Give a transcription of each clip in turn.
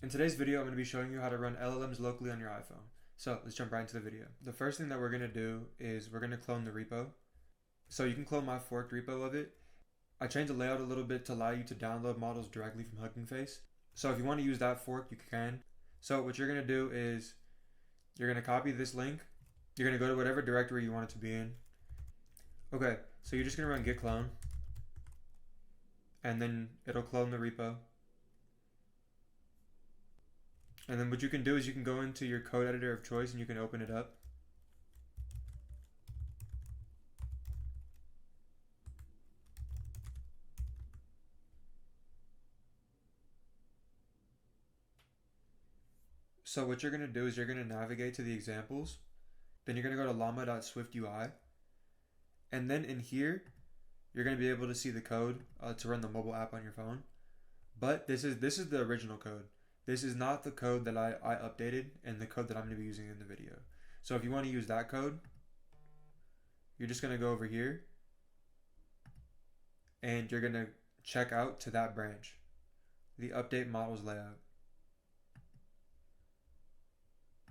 In today's video, I'm going to be showing you how to run LLMs locally on your iPhone. So let's jump right into the video. The first thing that we're going to do is we're going to clone the repo. So you can clone my forked repo of it. I changed the layout a little bit to allow you to download models directly from HuggingFace. So if you want to use that fork, you can. So what you're going to do is you're going to copy this link. You're going to go to whatever directory you want it to be in. Okay, so you're just going to run git clone. And then it'll clone the repo. And then what you can do is you can go into your code editor of choice and you can open it up. So what you're going to do is you're going to navigate to the examples. Then you're going to go to llama.swiftui. And then in here, you're going to be able to see the code to run the mobile app on your phone. But this is the original code. This is not the code that I updated and the code that I'm going to be using in the video. So if you want to use that code, you're just going to go over here and you're going to check out to that branch, the update models layout.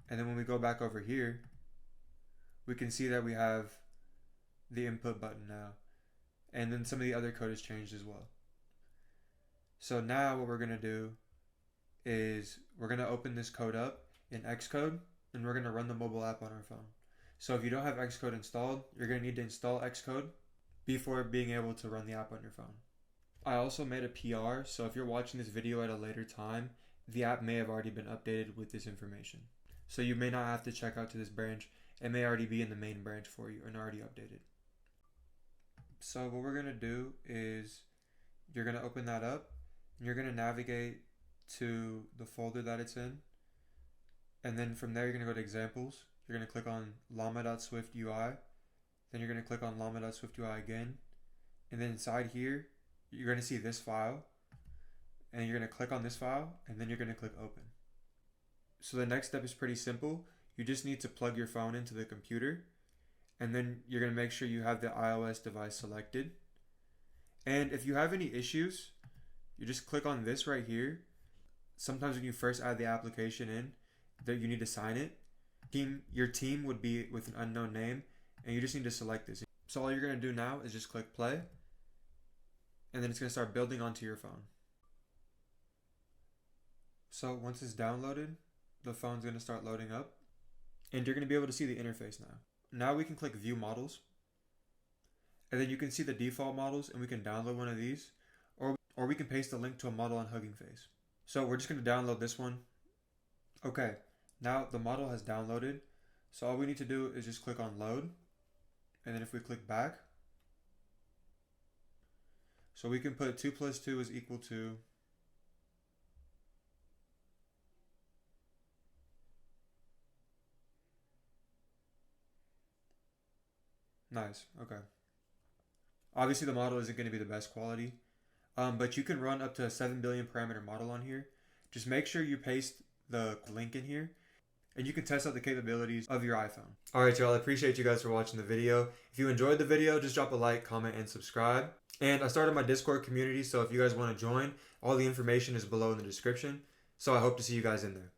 And then when we go back over here, we can see that we have the input button now. And then some of the other code has changed as well. So now what we're going to do is we're going to open this code up in Xcode and we're going to run the mobile app on our phone. So if you don't have Xcode installed, you're going to need to install Xcode before being able to run the app on your phone. I also made a PR, so if you're watching this video at a later time, the app may have already been updated with this information. So you may not have to check out to this branch. It may already be in the main branch for you and already updated. So what we're going to do is you're going to open that up and you're going to navigate to the folder that it's in. And then from there, you're going to go to examples. You're going to click on llama.swiftui. Then you're going to click on llama.swiftui again. And then inside here, you're going to see this file. And you're going to click on this file. And then you're going to click open. So the next step is pretty simple. You just need to plug your phone into the computer. And then you're going to make sure you have the iOS device selected. And if you have any issues, you just click on this right here. Sometimes when you first add the application in, that you need to sign it. Your team would be with an unknown name, and you just need to select this. So all you're going to do now is just click play, and then it's going to start building onto your phone. So once it's downloaded, the phone's going to start loading up, and you're going to be able to see the interface now. Now we can click view models, and then you can see the default models, and we can download one of these, or we can paste a link to a model on HuggingFace. So we're just going to download this one. Okay, now the model has downloaded. So all we need to do is just click on load. And then if we click back, so we can put 2 plus 2 is equal to nice, okay. Obviously the model isn't going to be the best quality. But you can run up to a 7 billion parameter model on here. Just make sure you paste the link in here and you can test out the capabilities of your iPhone. Alright y'all, I appreciate you guys for watching the video. If you enjoyed the video, just drop a like, comment, and subscribe. And I started my Discord community, so if you guys want to join, all the information is below in the description. So I hope to see you guys in there.